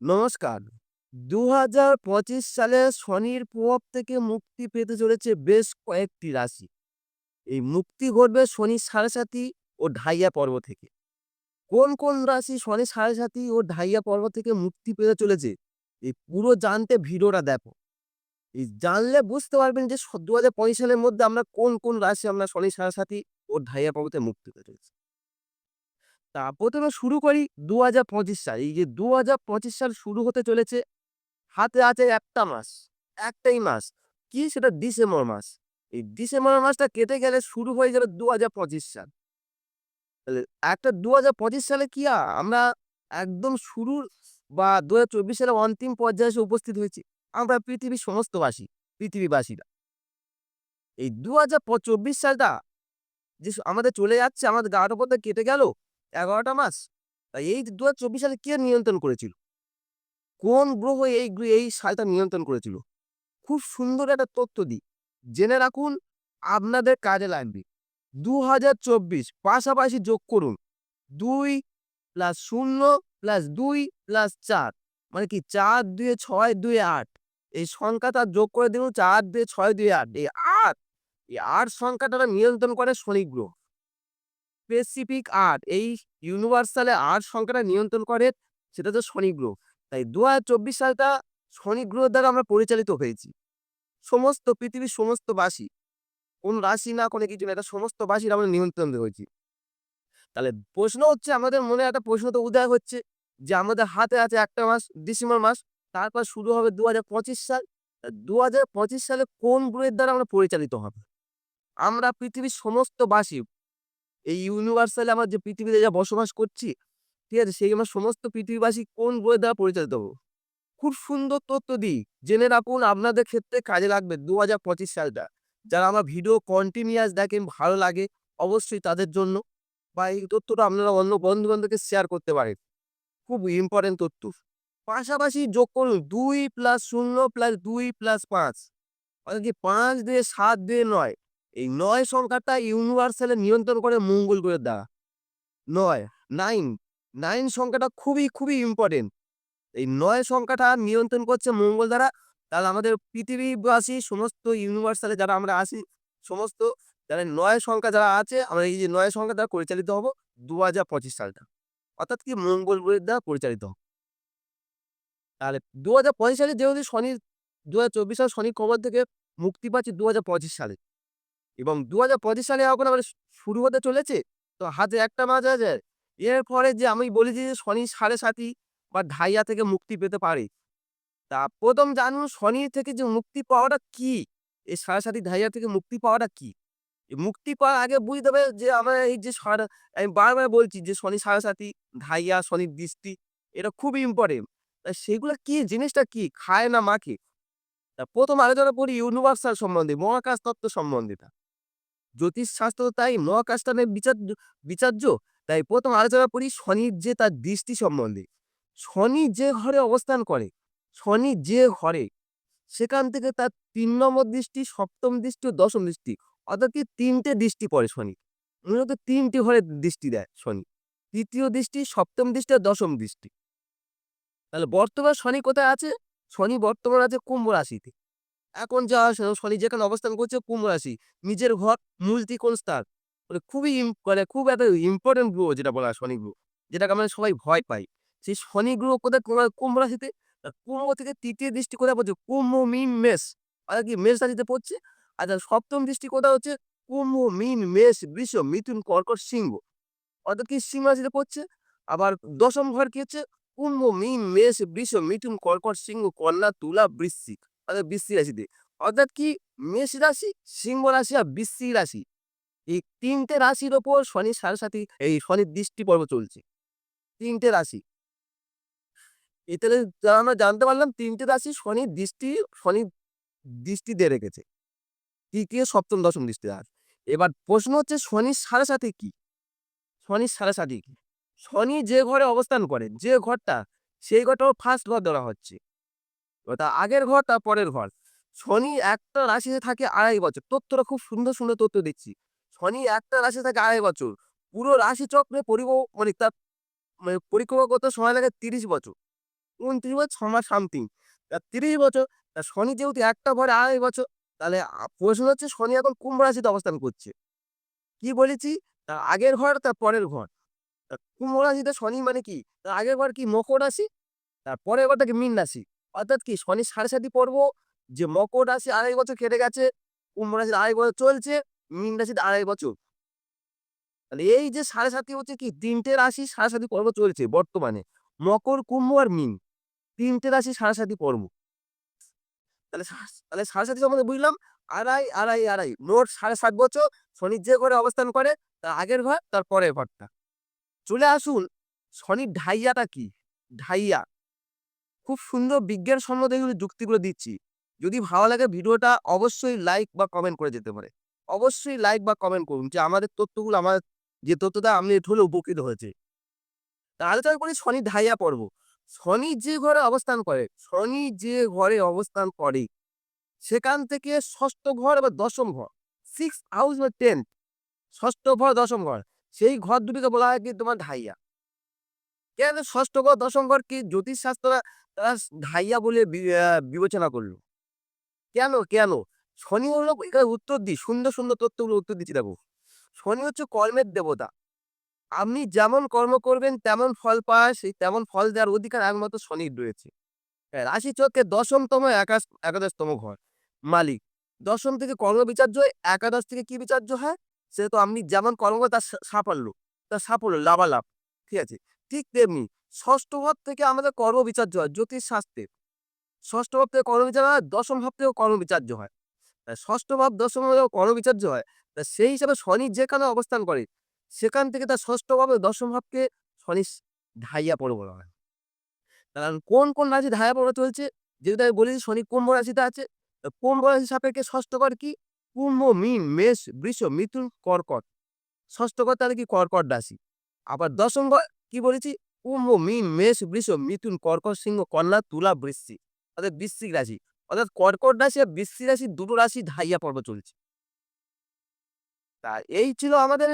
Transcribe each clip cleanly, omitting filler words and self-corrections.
নমস্কার। ২০২৫ সালে শনির প্রভাব থেকে মুক্তি পেতে চলেছে বেশ কয়েকটি রাশি। এই মুক্তি ঘটবে শনির সাড়েসাতি ও ঢাইয়া পর্ব থেকে। কোন রাশি শনির সাড়েসাতি ও ঢাইয়া পর্ব থেকে মুক্তি পেতে চলেছে? এই পুরো জানতে ভিডিওটা দেখো। এই জানলে বুঝতে পারবেন যে ২০২৫ সালের মধ্যে আমরা কোন রাশি আমরা শনির সাড়েসাতি ও ঢাইয়া পর্ব থেকে মুক্তি পেতে চলেছি। তা ১ম এ শুরু করি ২০২৫ সাল। এই যে ২০২৫ সাল শুরু হতে চলেছে, হাতে আছে একটা মাস। একটাই মাস। কি সেটা ডিসেম্বর মাস। এই ডিসেম্বর মাসটা কেটে গেলে শুরু হয়ে যাবে ২০২৫ সাল। তাহলে একটা ২০২৫ সালে কি আমরা একদম শুরুর বা ২০২৪ সালের অন্তিম পর্যায়ে এসে উপস্থিত হয়েছি। আমরা পৃথিবীর সমস্ত বাসী, পৃথিবীবাসীরা। এই ২০২৪ সালটা যে আমাদের চলে যাচ্ছে, আমাদের গাটার উপর দিয়ে কেটে গেল ১১ টা মাস। তাই এই ২০২৪ সালে কে নিয়ন্ত্রণ করেছিল? কোন গ্রহ এই সালটা নিয়ন্ত্রণ করেছিল? খুব সুন্দর একটা তথ্য দিই। জেনে রাখুন, আপনাদের কাজে লাগবে। ২০২৪ পাশাপাশি যোগ করুন। ২ + ০ + ২ + ৪ মানে কি ৪, ২ এ ৬, ২ এ ৮। এই সংখ্যাটা যোগ করে দিন ৪, ২ এ ৬, ২ এ ৮। এই ৮ সংখ্যাটা নিয়ন্ত্রণ করে শনি গ্রহ। স্পেসিফিক ৮ এই ইউনিভার্সালে ৮ সংখ্যাটা নিয়ন্ত্রণ করে সেটা হচ্ছে শনি গ্রহ। তাই ২০২৪ সালটা শনি গ্রহের দ্বারা আমরা পরিচালিত হয়েছি। সমস্ত পৃথিবীর সমস্ত বাসী। কোন রাশি না কোনো কিছু না। এটা সমস্ত বাসীর আমরা নিয়ন্ত্রণ হয়েছি। তাহলে প্রশ্ন হচ্ছে, আমাদের মনে একটা প্রশ্ন তো উদয় হচ্ছে যে আমাদের হাতে আছে একটা মাস ডিসেম্বর মাস। তারপর শুরু হবে ২০২৫ সাল। ২০২৫ সালে কোন গ্রহের দ্বারা আমরা পরিচালিত হব? আমরা পৃথিবীর সমস্ত বাসী, এই ইউনিভার্সালে আমরা যে পৃথিবীতে যা বসবাস করছি, ঠিক আছে? সেই আমরা সমস্ত পৃথিবীবাসী কোন গ্রহের দ্বারা পরিচালিত হব? খুব সুন্দর তথ্য দিই। জেনে রাখুন, আপনাদের ক্ষেত্রে কাজে লাগবে ২০২৫ সালটা। যারা আমার ভিডিও কন্টিনিউয়াস দেখেন, ভালো লাগে অবশ্যই তাদের জন্য, বা এই তথ্যটা আপনারা অন্য বন্ধু-বান্ধবকে শেয়ার করতে পারেন। খুব ইম্পোর্টেন্ট তথ্য। পাশাপাশি যোগ করুন ২ + ০ + ২ + ৫ অর্থাৎ কি ৫ দিয়ে ৭ দিয়ে ৯। এই ৯ সংখ্যাটা ইউনিভার্সালে নিয়ন্ত্রণ করে মঙ্গল গ্রহের দ্বারা। ৯, ৯, ৯ সংখ্যাটা খুবই ইম্পোর্টেন্ট। এই ৯ সংখ্যাটা নিয়ন্ত্রণ করছে মঙ্গল দ্বারা। তাহলে আমাদের পৃথিবীবাসী সমস্ত ইউনিভার্সালে যারা আমরা আছি, সমস্ত যারা ৯ সংখ্যা যারা আছে, আমরা এই যে ৯ সংখ্যা দ্বারা পরিচালিত হব ২০২৫ সালটা। অর্থাৎ কি মঙ্গল গ্রহের দ্বারা পরিচালিত হব। তাহলে ২০২৫ সালে যেহেতু শনির ২০২৪ সালে শনির কবল থেকে মুক্তি পাচ্ছি ২০২৫ সালে, এবং ২০২৫ সালে এখন আমাদের শুরু হতে চলেছে। তো হাতে একটা মাস আছে। এরপরে যে আমি বলেছি যে শনি ৭.৫ বা ঢাইয়া থেকে মুক্তি পেতে পারি। তা ১ম জানুন শনি থেকে যে মুক্তি পাওয়াটা কি? এই ৭.৫ ঢাইয়া থেকে মুক্তি পাওয়াটা কি? এই মুক্তি পাওয়ার আগে বুঝতে হবে যে আমরা এই যে আমি বারবার বলছি যে শনি ৭.৫, ঢাইয়া, শনির দৃষ্টি, এটা খুবই ইম্পোর্টেন্ট। তা সেগুলা কি, জিনিসটা কি? খায় না মাখে? তা ১ম আলোচনা করি ইউনিভার্সাল সম্বন্ধে, মহাকাশ তত্ত্ব সম্বন্ধে। জ্যোতিষশাস্ত্র তাই মহাকাশটা নিয়ে বিচার্য। তাই ১ম আলোচনা করি শনির যে তার দৃষ্টি সম্বন্ধে। শনি যে ঘরে অবস্থান করে, শনি যে ঘরে, সেখান থেকে তার ৩ নম্বর দৃষ্টি, ৭ম দৃষ্টি ও ১০ম দৃষ্টি। অর্থাৎ কি ৩ টে দৃষ্টি পড়ে শনির। মূলত ৩ টি ঘরে দৃষ্টি দেয় শনি। ৩য় দৃষ্টি, ৭ম দৃষ্টি আর ১০ম দৃষ্টি। তাহলে বর্তমান শনি কোথায় আছে? শনি বর্তমান আছে কুম্ভ রাশিতে। এখন যা শনি যেখানে অবস্থান করছে কুম্ভ রাশি। নিজের ঘর, মূল ত্রিকোণ স্থান। মানে খুবই মানে খুব একটা ইম্পোর্টেন্ট গ্রহ যেটা বলা হয় শনি গ্রহ। যেটাকে আমরা সবাই ভয় পাই। সেই শনি গ্রহ কোথায় কুম্ভ রাশিতে। কুম্ভ থেকে ৩য় দৃষ্টি কোথায় পড়ছে? কুম্ভ, মীন, মেষ। অর্থাৎ কি মেষ রাশিতে পড়ছে। আচ্ছা ৭ম দৃষ্টি কোথায় হচ্ছে? কুম্ভ, মীন, মেষ, বৃষ, মিথুন, কর্কট, সিংহ। অর্থাৎ কি সিংহ রাশিতে পড়ছে। আবার ১০ম ঘর কি হচ্ছে? কুম্ভ, মীন, মেষ, বৃষ, মিথুন, কর্কট, সিংহ, কন্যা, তুলা, বৃশ্চিক। অর্থাৎ বৃশ্চিক রাশিতে। অর্থাৎ কি মেষ রাশি, সিংহ রাশি আর বৃশ্চিক রাশি। এই ৩ টে রাশির উপর শনির ৭.৫ এই শনির দৃষ্টি পর্ব চলছে। ৩ টে রাশি। এতালে আমরা জানতে পারলাম ৩ টে রাশি শনি দৃষ্টি দিয়ে রেখেছে। ৩য়, ৭ম, ১০ম দৃষ্টি আর। এবার প্রশ্ন হচ্ছে শনির ৭.৫ কি? শনির ৭.৫ কি? শনি যে ঘরে অবস্থান করে, যে ঘরটা, সেই ঘরটা ওর 1st ঘর ধরা হচ্ছে। তার আগের ঘর, তার পরের ঘর। শনি একটা রাশিতে থাকে ২.৫ বছর। তথ্যটা খুব সুন্দর তথ্য দিচ্ছি। শনি একটা রাশিতে থাকে ২.৫ বছর। পুরো রাশিচক্রে মানে তার পরিক্রমা করতে সময় লাগে ৩০ বছর। 29 বছর 6 মাস সামথিং। 30 বছর। শনি যেহেতু একটা ঘরে 2.5 বছর, তাহলে প্রশ্ন হচ্ছে শনি এখন কুম্ভ রাশিতে অবস্থান করছে। কি বলেছি? তার আগের ঘর, তার পরের ঘর। কুম্ভ রাশিতে শনি মানে কি? তার আগের ঘর কি? মকর রাশি। তার পরের ঘরটা কি? মীন রাশি। অর্থাৎ কি? শনির সাড়ে পর্ব যে মকর রাশি 2.5 বছর কেটে গেছে, কুম্ভ রাশিতে 2.5 বছর চলছে, মীন রাশিতে 2.5 বছর। তাহলে এই যে 7.5 হচ্ছে কি? ৩ টে রাশি 7.5 পর্ব চলছে বর্তমানে। মকর, কুম্ভ আর মীন। ৩ টে রাশি 7.5 পর্ব। তাহলে 7.5 সম্বন্ধে বুঝলাম 2.5 মোট 7.5 বছর শনি যে ঘরে অবস্থান করে, তার আগের ঘর, তার পরের ঘরটা। চলে আসুন শনির ঢাইয়াটা কি? ঢাইয়া। খুব সুন্দর বিজ্ঞানসম্মত এগুলো যুক্তিগুলো দিচ্ছি। যদি ভালো লাগে ভিডিওটা অবশ্যই লাইক বা কমেন্ট করে যেতে পারে। অবশ্যই লাইক বা কমেন্ট করুন যে আমাদের তথ্যগুলো, আমার যে তথ্যটা আপনি একটু হলেও উপকৃত হয়েছে। তা আলোচনা করি শনির ঢাইয়া পর্ব। শনি যে ঘরে অবস্থান করে, শনি যে ঘরে অবস্থান করে সেখান থেকে ৬ষ্ঠ ঘর বা ১০ম ঘর, 6th হাউস বা 10th, ৬ষ্ঠ ঘর ১০ম ঘর, সেই ঘর দুটিকে বলা হয় কি তোমার ঢাইয়া। কেন ৬ষ্ঠ ঘর ১০ম ঘর কি জ্যোতিষশাস্ত্ররা তারা ঢাইয়া বলে বিবেচনা করল? কেন? শনি হলো, এখানে উত্তর দিই, সুন্দর, সুন্দর তথ্যগুলো উত্তর দিচ্ছি দেখো। শনি হচ্ছে কর্মের দেবতা। আপনি যেমন কর্ম করবেন তেমন ফল পাওয়া, সেই তেমন ফল দেওয়ার অধিকার একমাত্র শনির রয়েছে। রাশিচক্রে ১০ম একাদশতম ঘর মালিক। ১০ম থেকে কর্ম বিচার্য হয়, একাদশ থেকে কি বিচার্য হয়? সে তো আপনি যেমন কর্ম করেন তার সাফল্য, তার সাফল্য, লাভালাভ। ঠিক আছে? ঠিক তেমনি ৬ষ্ঠ ভাব থেকে আমাদের কর্ম বিচার্য হয় জ্যোতিষশাস্ত্রে। ৬ষ্ঠ ভাব থেকে কর্ম বিচার হয়, ১০ম ভাব থেকেও কর্ম বিচার্য হয়। ৬ষ্ঠ ভাব ১০ম ভাবেও কর্ম বিচার্য হয়। সেই হিসাবে শনি যেখানে অবস্থান করে, সেখান থেকে তার ৬ষ্ঠ ভাব ও ১০ম ভাবকে শনি ঢাইয়া পড়ে বলা হয়। কারণ কোন রাশি ঢাইয়া পড়া চলছে? যেহেতু আমি বলেছি শনি কুম্ভ রাশিতে আছে। কুম্ভ রাশি সাপেক্ষে ৬ষ্ঠ ঘর কি? কুম্ভ, মীন, মেষ, বৃষ, মিথুন, কর্কট। ৬ষ্ঠ ঘর তাহলে কি? কর্কট রাশি। আবার ১০ম ঘর কি বলেছি? কুম্ভ, মীন, মেষ, বৃষ, মিথুন, কর্কট, সিংহ, কন্যা, তুলা, বৃশ্চিক। অর্থাৎ বৃশ্চিক রাশি। অর্থাৎ কর্কট রাশি আর বৃশ্চিক রাশি, দুটো রাশি ঢাইয়া পর্ব চলছে। তা এই ছিল আমাদের,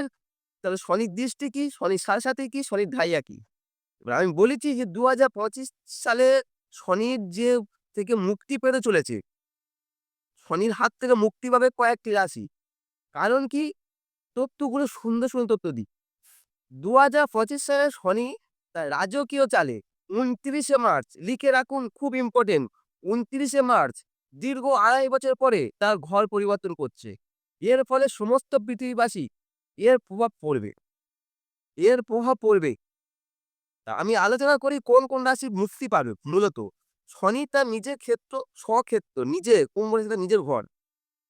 তাহলে শনির দৃষ্টি কি? শনির সাড়ে কি? শনির ঢাইয়া কি? এবার আমি বলেছি যে ২০২৫ সালে শনির যে থেকে মুক্তি পেতে চলেছে, শনির হাত থেকে মুক্তি পাবে কয়েকটি রাশি। কারণ কি? তথ্যগুলো সুন্দর, সুন্দর তথ্য দিই। ২০২৫ সালে শনি তার রাজকীয় চালে ২৯শে মার্চ, লিখে রাখুন, খুব ইম্পোর্টেন্ট, ২৯শে মার্চ দীর্ঘ ২.৫ বছর পরে তার ঘর পরিবর্তন করছে। এর ফলে সমস্ত পৃথিবীবাসী এর প্রভাব পড়বে। এর প্রভাব পড়বে। তা আমি আলোচনা করি কোন রাশি মুক্তি পাবে মূলত। শনি তার নিজের ক্ষেত্র, স্বক্ষেত্র, নিজে কুম্ভ রাশি তার নিজের ঘর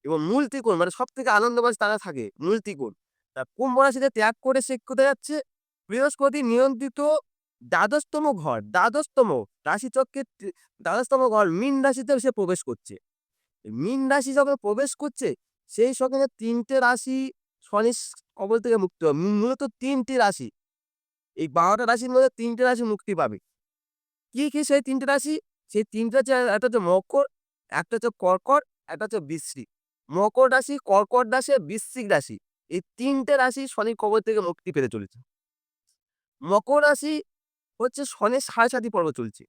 এবং মূল ত্রিকোণ, মানে সবথেকে আনন্দবাজ তারা থাকে মূল ত্রিকোণ। তা কুম্ভ রাশিতে ত্যাগ করে সে কোথায় যাচ্ছে? বৃহস্পতি নিয়ন্ত্রিত দ্বাদশতম ঘর, দ্বাদশতম রাশিচক্রের দ্বাদশতম ঘর মীন রাশিতে সে প্রবেশ করছে। মীন রাশি যখন প্রবেশ করছে, সেই সঙ্গে ৩ টে রাশি শনির কবল থেকে মুক্তি হবে। মূলত ৩ টি রাশি। এই ১২টা রাশির মধ্যে ৩ টে রাশি মুক্তি পাবে। কি সেই ৩ টে রাশি? সেই ৩ টা হচ্ছে, একটা হচ্ছে মকর, একটা হচ্ছে কর্কট, একটা হচ্ছে বৃশ্চিক। মকর রাশি, কর্কট রাশি আর বৃশ্চিক রাশি। এই ৩ টে রাশি শনির কবল থেকে মুক্তি পেতে চলেছে। মকর রাশি হচ্ছে শনির ৭.৫ পর্ব চলছে।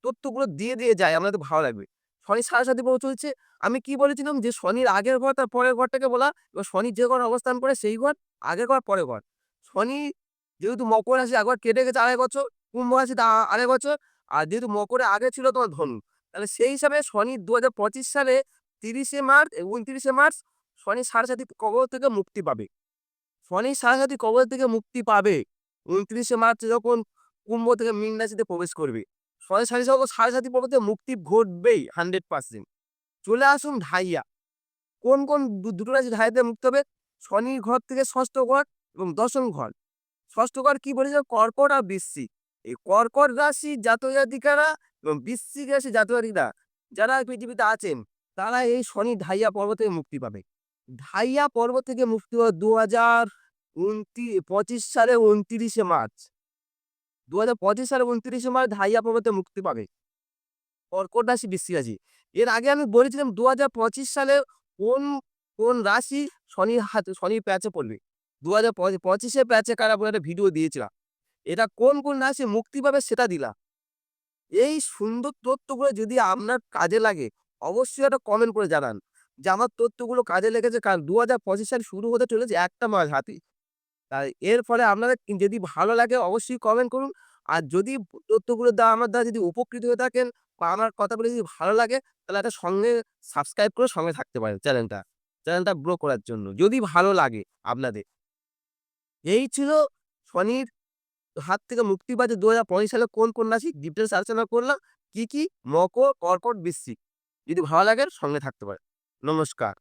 তথ্যগুলো দিয়ে যায়, আমাদের ভালো লাগবে। শনির ৭.৫ পর্ব চলছে। আমি কি বলেছিলাম যে শনির আগের ঘর তার পরের ঘরটাকে বলা, এবার শনি যে ঘরে অবস্থান করে সেই ঘর, আগের ঘর, পরের ঘর। শনি যেহেতু মকর রাশি একবার কেটে গেছে ২.৫ বছর, কুম্ভ রাশিতে ২.৫ বছর, আর যেহেতু মকরে আগে ছিল তোমার ধনু। তাহলে সেই হিসাবে শনি ২০২৫ সালে ৩০শে মার্চ, ২৯শে মার্চ শনি ৭.৫ কবল থেকে মুক্তি পাবে। শনি ৭.৫ কবল থেকে মুক্তি পাবে ২৯শে মার্চ যখন কুম্ভ থেকে মীন রাশিতে প্রবেশ করবে। শনি ৭.৫ পর্ব থেকে মুক্তি ঘটবেই 100%। চলে আসুন ঢাইয়া। কোন দুটো রাশি ঢাইয়াতে মুক্তি হবে? শনির ঘর থেকে ৬ষ্ঠ ঘর এবং ১০ম ঘর। ৬ষ্ঠ ঘর কি বলেছে? কর্কট আর বৃশ্চিক। এই কর্কট রাশি জাতক-জাতিকারা এবং বৃশ্চিক রাশি জাতক-জাতিকারা যারা পৃথিবীতে আছেন, তারা এই শনি ঢাইয়া পর্ব থেকে মুক্তি পাবে। ঢাইয়া পর্ব থেকে মুক্তি পাবে ২০২৫ সালে ২৯শে মার্চ। ২০২৫ সালে ২৯শে মার্চ ঢাইয়া পর্ব থেকে মুক্তি পাবে কর্কট রাশি, বৃশ্চিক রাশি। এর আগে আমি বলেছিলাম ২০২৫ সালে কোন রাশি শনির প্যাচে পড়বে। ২০২৫ এর প্যাচে কারা বলে একটা ভিডিও দিয়েছিলাম। এটা কোন রাশি মুক্তি পাবে সেটা দিলাম। এই সুন্দর তথ্যগুলো যদি আপনার কাজে লাগে, অবশ্যই একটা কমেন্ট করে জানান যে, আমার তথ্যগুলো কাজে লেগেছে। কারণ ২০২৫ সাল শুরু হতে চলেছে একটা মাস হাতে। তাই এর ফলে আপনাদের যদি ভালো লাগে অবশ্যই কমেন্ট করুন। আর যদি তথ্যগুলো আমার দ্বারা যদি উপকৃত হয়ে থাকেন বা আমার কথাগুলো যদি ভালো লাগে, তাহলে একটা সঙ্গে সাবস্ক্রাইব করে সঙ্গে থাকতে পারেন চ্যানেলটা গ্রো করার জন্য। যদি ভালো লাগে আপনাদের। এই ছিল শনির হাত থেকে মুক্তি পাচ্ছে ২০২৫ সালে কোন রাশি ডিটেইলস আলোচনা করলাম। কি, মকর, কর্কট, বৃশ্চিক। যদি ভালো লাগে সঙ্গে থাকতে পারেন। নমস্কার।